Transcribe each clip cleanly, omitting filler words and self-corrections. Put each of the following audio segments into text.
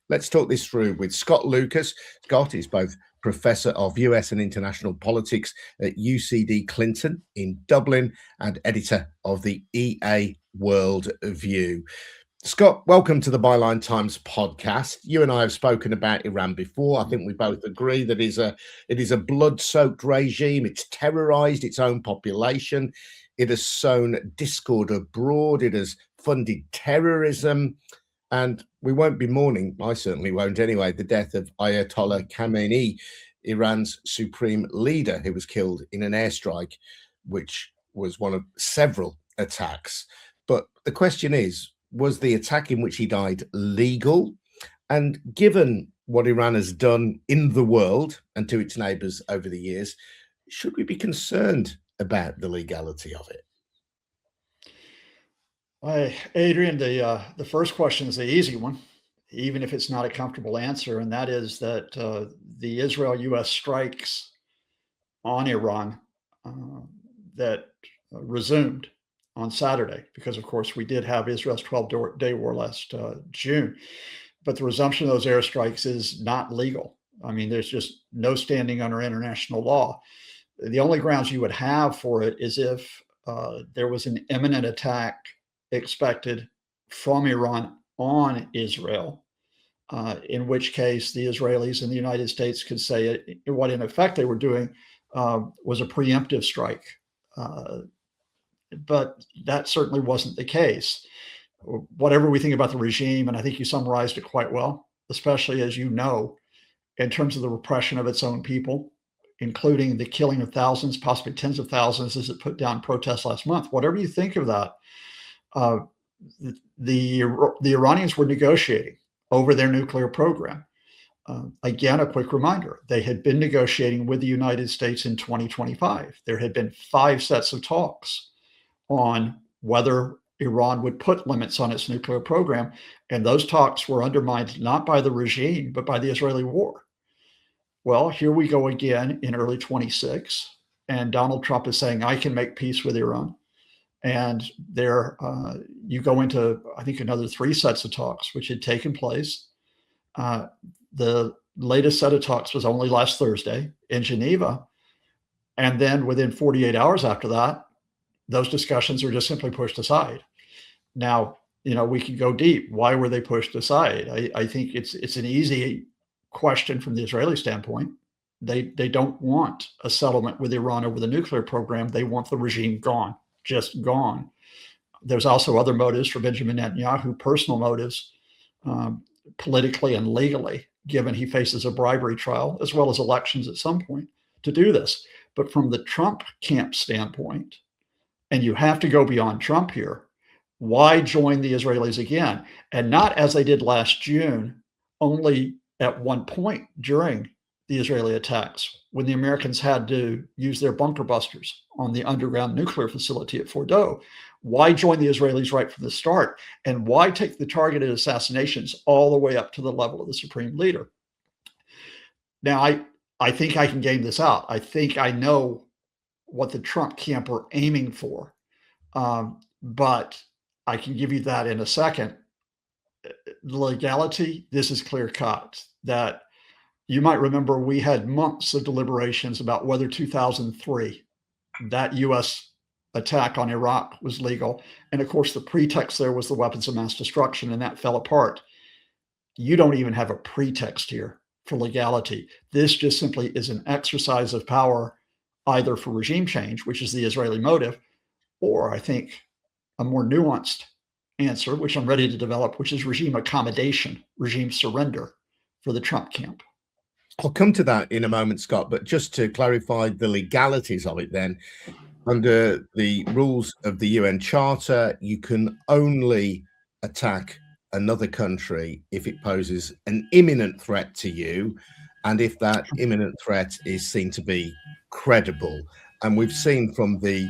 Let's talk this through with Scott Lucas. Scott is both Professor of US and International Politics at UCD Clinton in Dublin and editor of the EA World View. Scott, welcome to the Byline Times podcast. You and I have spoken about Iran before. I think we both agree that it is a blood-soaked regime. It's terrorized its own population. It has sown discord abroad. It has funded terrorism. And we won't be mourning, I certainly won't anyway, the death of Ayatollah Khamenei, Iran's supreme leader, who was killed in an airstrike, which was one of several attacks. But the question is, was the attack in which he died legal? And given what Iran has done in the world and to its neighbors over the years, should we be concerned about the legality of it? Adrian, the first question is the easy one, even if it's not a comfortable answer, and that is that the Israel-U.S. strikes on Iran that resumed on Saturday, because of course we did have Israel's 12-day war last June, but the resumption of those airstrikes is not legal. I mean, there's just no standing under international law. The only grounds you would have for it is if there was an imminent attack expected from Iran on Israel, in which case the Israelis and the United States could say what in effect they were doing was a preemptive strike. But that certainly wasn't the case. Whatever we think about the regime, and I think you summarized it quite well, especially as you know, in terms of the repression of its own people, including the killing of thousands, possibly tens of thousands, as it put down protests last month. Whatever you think of that, the Iranians were negotiating over their nuclear program. Again, a quick reminder, they had been negotiating with the United States in 2025. There had been 5 sets of talks on whether Iran would put limits on its nuclear program. And those talks were undermined not by the regime, but by the Israeli war. Well, here we go again in early 26, and Donald Trump is saying, I can make peace with Iran. And there you go into, I think, another 3 sets of talks, which had taken place. The latest set of talks was only last Thursday in Geneva. And then within 48 hours after that, those discussions are just simply pushed aside. Now, you know, we could go deep. Why were they pushed aside? I think it's an easy question from the Israeli standpoint. They don't want a settlement with Iran over the nuclear program. They want the regime gone, just gone. There's also other motives for Benjamin Netanyahu, personal motives, politically and legally, given he faces a bribery trial, as well as elections at some point, to do this. But from the Trump camp standpoint, and you have to go beyond Trump here, why join the Israelis again? And not as they did last June, only at one point during the Israeli attacks, when the Americans had to use their bunker busters on the underground nuclear facility at Fordow. Why join the Israelis right from the start? And why take the targeted assassinations all the way up to the level of the supreme leader? Now, I think I can game this out. I think I know what the Trump camp are aiming for, but I can give you that in a second. The legality, this is clear cut. That you might remember we had months of deliberations about whether 2003, that U.S. attack on Iraq was legal. And of course, the pretext there was the weapons of mass destruction, and that fell apart. You don't even have a pretext here for legality. This just simply is an exercise of power, either for regime change, which is the Israeli motive, or I think a more nuanced answer, which I'm ready to develop, which is regime accommodation, regime surrender for the Trump camp. I'll come to that in a moment, Scott, but just to clarify the legalities of it then, under the rules of the UN Charter, you can only attack another country if it poses an imminent threat to you, and if that imminent threat is seen to be credible. And we've seen from the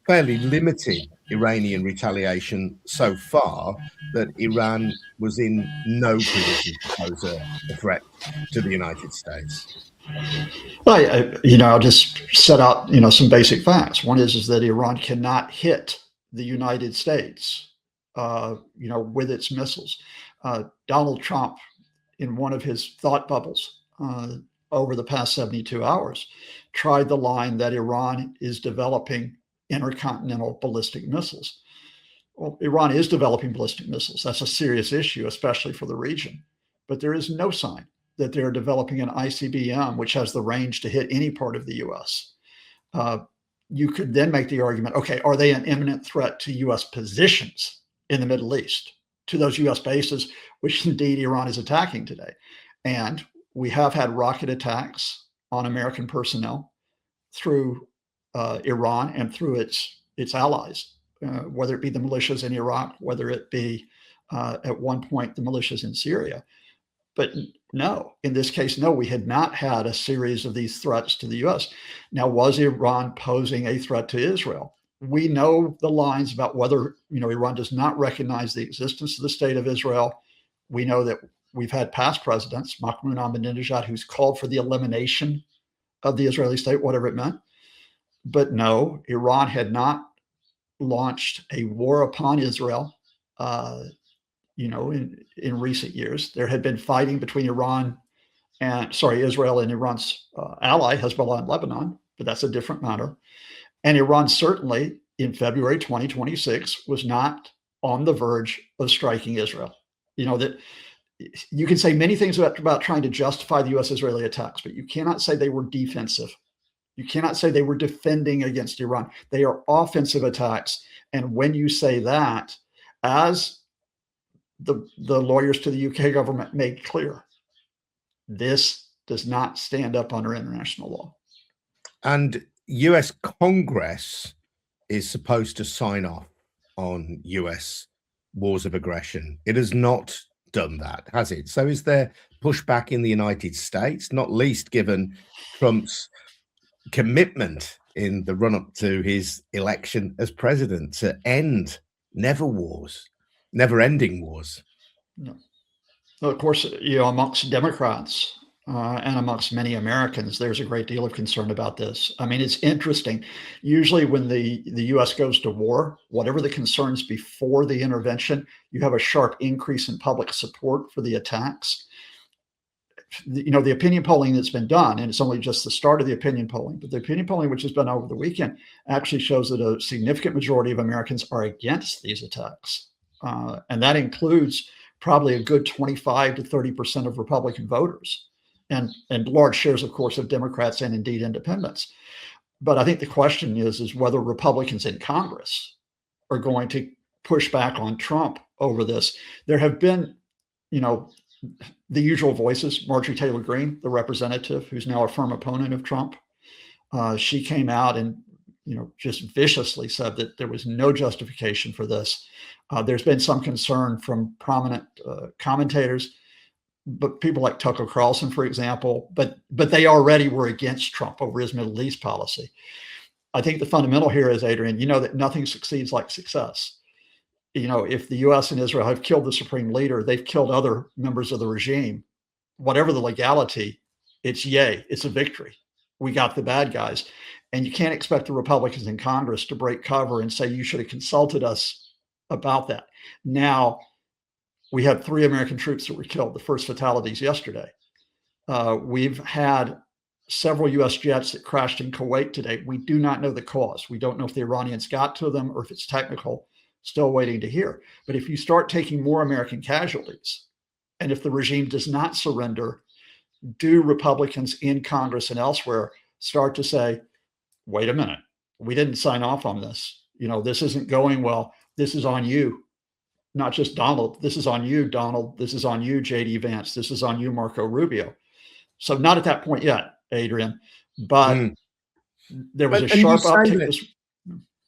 fairly limited Iranian retaliation so far that Iran was in no position to pose a threat to the United States. I'll just set out, some basic facts. One is that Iran cannot hit the United States, with its missiles. Donald Trump in one of his thought bubbles over the past 72 hours, tried the line that Iran is developing intercontinental ballistic missiles. Well, Iran is developing ballistic missiles. That's a serious issue, especially for the region. But there is no sign that they're developing an ICBM, which has the range to hit any part of the U.S. You could then make the argument, okay, are they an imminent threat to U.S. positions in the Middle East, to those U.S. bases, which indeed Iran is attacking today? And we have had rocket attacks on American personnel through Iran and through its allies, whether it be the militias in Iraq, whether it be at one point the militias in Syria. But no, in this case, no, we had not had a series of these threats to the U.S. Now, was Iran posing a threat to Israel? We know the lines about whether, Iran does not recognize the existence of the state of Israel. We know that we've had past presidents, Mahmoud Ahmadinejad, who's called for the elimination of the Israeli state, whatever it meant. But no, Iran had not launched a war upon Israel. In recent years, there had been fighting between Israel and Iran's ally, Hezbollah in Lebanon, but that's a different matter. And Iran certainly in February 2026 was not on the verge of striking Israel. That you can say many things about trying to justify the U.S.-Israeli attacks, but you cannot say they were defensive. You cannot say they were defending against Iran. They are offensive attacks. And when you say that, as the lawyers to the UK government made clear, this does not stand up under international law. And US Congress is supposed to sign off on US wars of aggression. It has not done that, has it? So is there pushback in the United States, not least given Trump's commitment in the run-up to his election as president to end never-ending wars? No. Well, of course, amongst Democrats and amongst many Americans, there's a great deal of concern about this. I mean, it's interesting. Usually when the U.S. goes to war, whatever the concerns before the intervention, you have a sharp increase in public support for the attacks. The opinion polling that's been done, and it's only just the start of the opinion polling, but the opinion polling which has been over the weekend actually shows that a significant majority of Americans are against these attacks. And that includes probably a good 25 to 30% of Republican voters and large shares, of course, of Democrats and indeed independents. But I think the question is whether Republicans in Congress are going to push back on Trump over this. There have been, the usual voices. Marjorie Taylor Greene, the representative, who's now a firm opponent of Trump, she came out and just viciously said that there was no justification for this. There's been some concern from prominent commentators, but people like Tucker Carlson, for example, but they already were against Trump over his Middle East policy. I think the fundamental here is, Adrian, that nothing succeeds like success. If the U.S. and Israel have killed the supreme leader, they've killed other members of the regime. Whatever the legality, it's yay, it's a victory. We got the bad guys. And you can't expect the Republicans in Congress to break cover and say, you should have consulted us about that. Now, we had 3 American troops that were killed, the first fatalities yesterday. We've had several U.S. jets that crashed in Kuwait today. We do not know the cause. We don't know if the Iranians got to them or if it's technical. Still waiting to hear. But if you start taking more American casualties, and if the regime does not surrender, do Republicans in Congress and elsewhere start to say, wait a minute, we didn't sign off on this. This isn't going well. This is on you. Not just Donald. This is on you, Donald. This is on you, J.D. Vance. This is on you, Marco Rubio. So not at that point yet, Adrian, but there was a sharp uptick.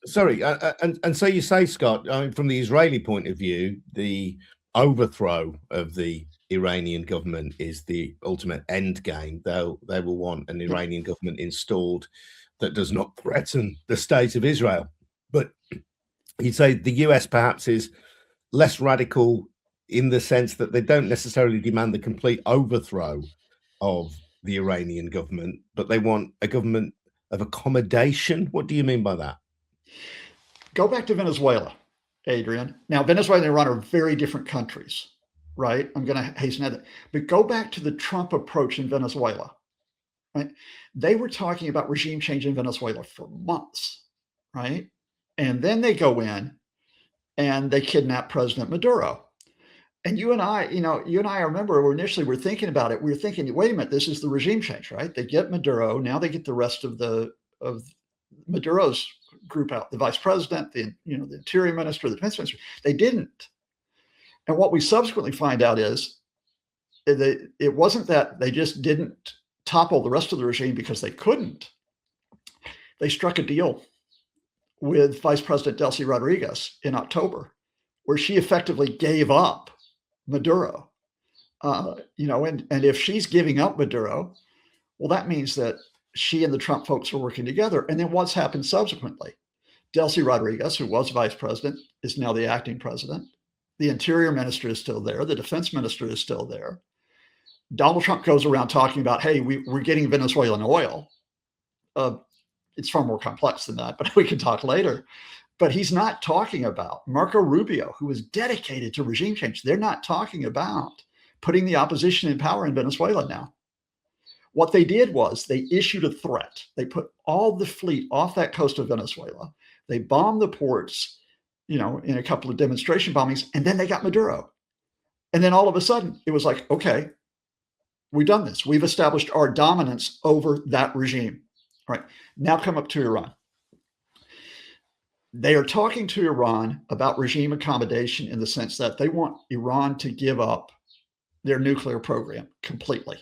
Sorry, and so you say, Scott, from the Israeli point of view, the overthrow of the Iranian government is the ultimate end game. They will want an Iranian government installed that does not threaten the state of Israel. But you'd say the US perhaps is less radical in the sense that they don't necessarily demand the complete overthrow of the Iranian government, but they want a government of accommodation. What do you mean by that? Go back to Venezuela, Adrian. Now, Venezuela and Iran are very different countries. right? I'm going to hasten that. But go back to the Trump approach in Venezuela, right? They were talking about regime change in Venezuela for months, right? And then they go in and they kidnap President Maduro. And you and I remember initially we're thinking about it. We were thinking, wait a minute, this is the regime change, right? They get Maduro. Now they get the rest of Maduro's group out, the vice president, the interior minister, the defense minister. They didn't. And what we subsequently find out is that it wasn't that they just didn't topple the rest of the regime because they couldn't. They struck a deal with Vice President Delcy Rodriguez in October, where she effectively gave up Maduro. And if she's giving up Maduro, well, that means that she and the Trump folks are working together. And then what's happened subsequently? Delcy Rodriguez, who was vice president, is now the acting president. The interior minister is still there. The defense minister is still there. Donald Trump goes around talking about, hey, we're getting Venezuelan oil. It's far more complex than that, but we can talk later. But he's not talking about Marco Rubio, who is dedicated to regime change. They're not talking about putting the opposition in power in Venezuela now. What they did was they issued a threat. They put all the fleet off that coast of Venezuela. They bombed the ports, in a couple of demonstration bombings, and then they got Maduro. And then all of a sudden, it was like, okay, we've done this. We've established our dominance over that regime. All right, now come up to Iran. They are talking to Iran about regime accommodation in the sense that they want Iran to give up their nuclear program completely,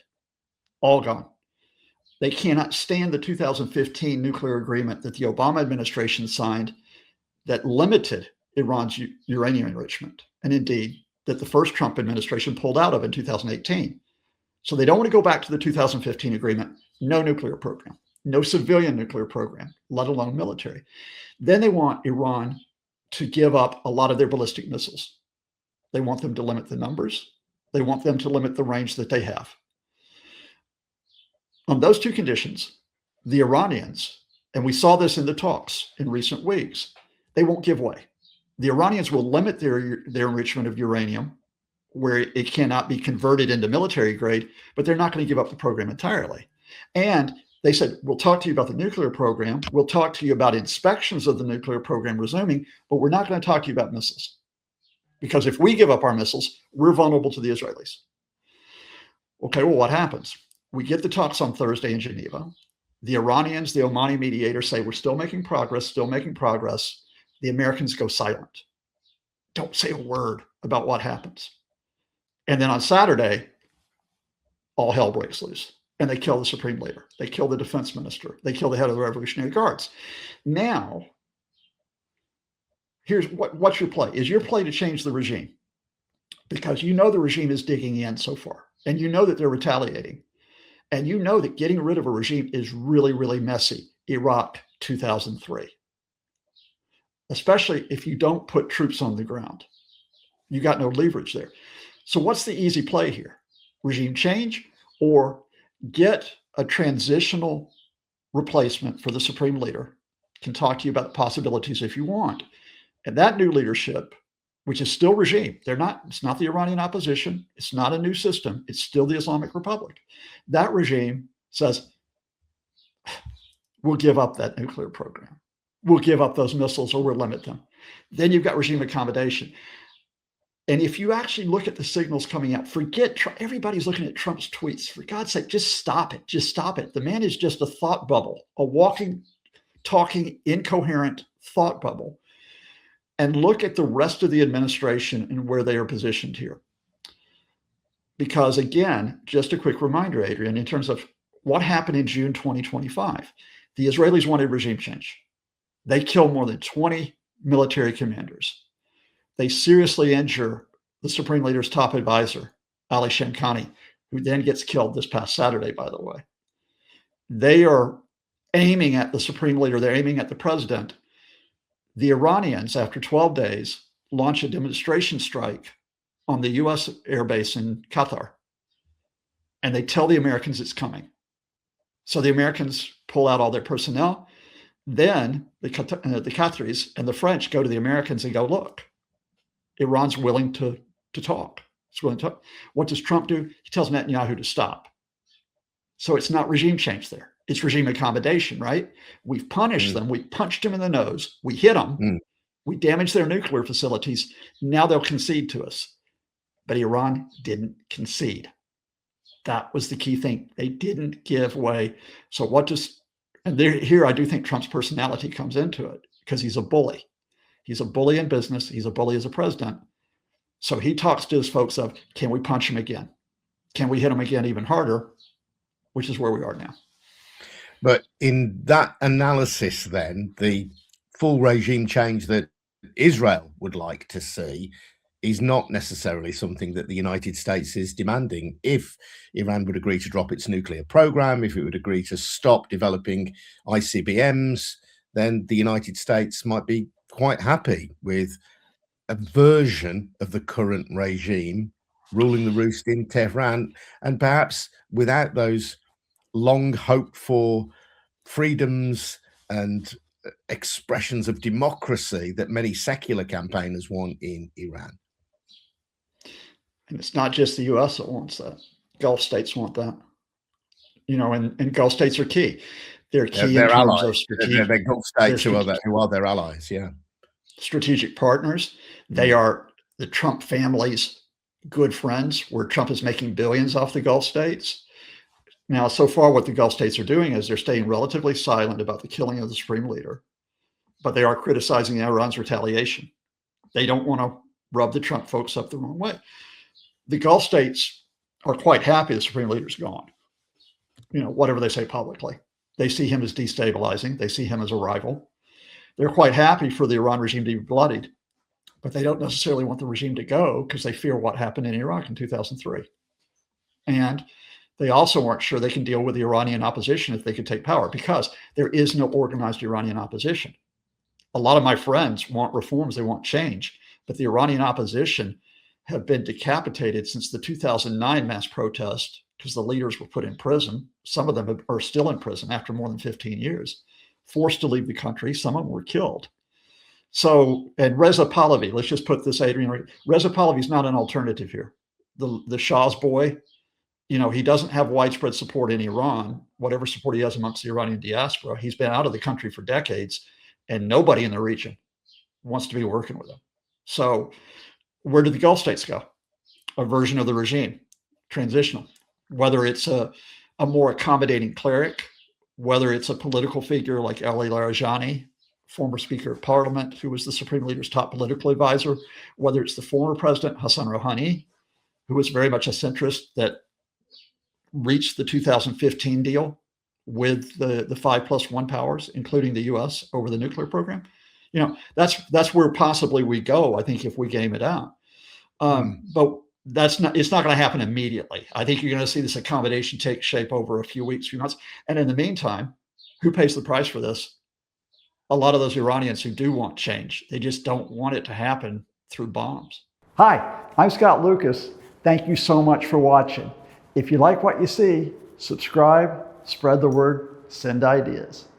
all gone. They cannot stand the 2015 nuclear agreement that the Obama administration signed that limited Iran's uranium enrichment, and indeed that the first Trump administration pulled out of in 2018. So they don't want to go back to the 2015 agreement. No nuclear program, no civilian nuclear program, let alone military. Then they want Iran to give up a lot of their ballistic missiles. They want them to limit the numbers. They want them to limit the range that they have. On those two conditions, the Iranians, and we saw this in the talks in recent weeks, they won't give way. The Iranians will limit their enrichment of uranium where it cannot be converted into military grade, but they're not going to give up the program entirely. And they said, we'll talk to you about the nuclear program. We'll talk to you about inspections of the nuclear program resuming, but we're not going to talk to you about missiles. Because if we give up our missiles, we're vulnerable to the Israelis. Okay, well, what happens? We get the talks on Thursday in Geneva. The Iranians, the Omani mediators say, we're still making progress, still making progress. The Americans go silent. Don't say a word about what happens. And then on Saturday, all hell breaks loose. And they kill the supreme leader. They kill the defense minister. They kill the head of the Revolutionary Guards. Now, here's what's your play? Is your play to change the regime? Because you know the regime is digging in so far. And you know that they're retaliating. And you know that getting rid of a regime is really, really messy. Iraq 2003. Especially if you don't put troops on the ground. You got no leverage there. So what's the easy play here? Regime change or get a transitional replacement for the supreme leader? Can talk to you about the possibilities if you want. And that new leadership, which is still regime, it's not the Iranian opposition. It's not a new system. It's still the Islamic Republic. That regime says, we'll give up that nuclear program. We'll give up those missiles or we'll limit them. Then you've got regime accommodation. And if you actually look at the signals coming out, forget Trump. Everybody's looking at Trump's tweets. For God's sake, just stop it. Just stop it. The man is just a thought bubble, a walking, talking, incoherent thought bubble. And look at the rest of the administration and where they are positioned here. Because again, just a quick reminder, Adrian, in terms of what happened in June 2025, the Israelis wanted regime change. They killed more than 20 military commanders. They seriously injure the supreme leader's top advisor, Ali Shamkhani, who then gets killed this past Saturday, by the way. They are aiming at the supreme leader. They're aiming at the president. The Iranians, after 12 days, launch a demonstration strike on the U.S. airbase in Qatar. And they tell the Americans it's coming. So the Americans pull out all their personnel. Then the Qataris and the French go to the Americans and go, look, Iran's willing to talk. What does Trump do? He tells Netanyahu to stop. So it's not regime change there. It's regime accommodation, right? We've punished them. We punched them in the nose. We hit them. We damaged their nuclear facilities. Now they'll concede to us. But Iran didn't concede. That was the key thing. They didn't give way. So here I do think Trump's personality comes into it, because he's a bully. He's a bully in business. He's a bully as a president. So he talks to his folks of, can we punch him again? Can we hit him again even harder? Which is where we are now. But in that analysis, then, the full regime change that Israel would like to see is not necessarily something that the United States is demanding. If Iran would agree to drop its nuclear program, if it would agree to stop developing ICBMs, then the United States might be quite happy with a version of the current regime ruling the roost in Tehran, and perhaps without those long hoped for freedoms and expressions of democracy that many secular campaigners want in Iran. And it's not just the US that wants that. Gulf states want that. And Gulf states are key. They're key in terms allies. of strategic. They're Gulf states who are their allies, yeah. Strategic partners. They are the Trump family's good friends, where Trump is making billions off the Gulf states. Now, so far, what the Gulf states are doing is they're staying relatively silent about the killing of the supreme leader, but they are criticizing Iran's retaliation. They don't want to rub the Trump folks up the wrong way. The Gulf states are quite happy the supreme leader's gone. Whatever they say publicly. They see him as destabilizing. They see him as a rival. They're quite happy for the Iran regime to be bloodied, but they don't necessarily want the regime to go, because they fear what happened in Iraq in 2003. And they also aren't sure they can deal with the Iranian opposition if they could take power, because there is no organized Iranian opposition. A lot of my friends want reforms, they want change, but the Iranian opposition have been decapitated since the 2009 mass protest, because the leaders were put in prison. Some of them are still in prison after more than 15 years, forced to leave the country. Some of them were killed. So, and Reza Pahlavi, let's just put this, Adrian, Reza Pahlavi is not an alternative here. The Shah's boy, he doesn't have widespread support in Iran, whatever support he has amongst the Iranian diaspora. He's been out of the country for decades, and nobody in the region wants to be working with him. So where do the Gulf states go? A version of the regime, transitional, whether it's a more accommodating cleric, whether it's a political figure like Ali Larijani, former Speaker of Parliament, who was the Supreme Leader's top political advisor, whether it's the former President Hassan Rouhani, who was very much a centrist that reached the 2015 deal with the 5+1 powers, including the US, over the nuclear program. That's where possibly we go, I think, if we game it out. But it's not going to happen immediately. I think you're going to see this accommodation take shape over a few weeks, few months. And in the meantime, who pays the price for this? A lot of those Iranians who do want change. They just don't want it to happen through bombs. Hi, I'm Scott Lucas. Thank you so much for watching. If you like what you see, subscribe, spread the word, send ideas.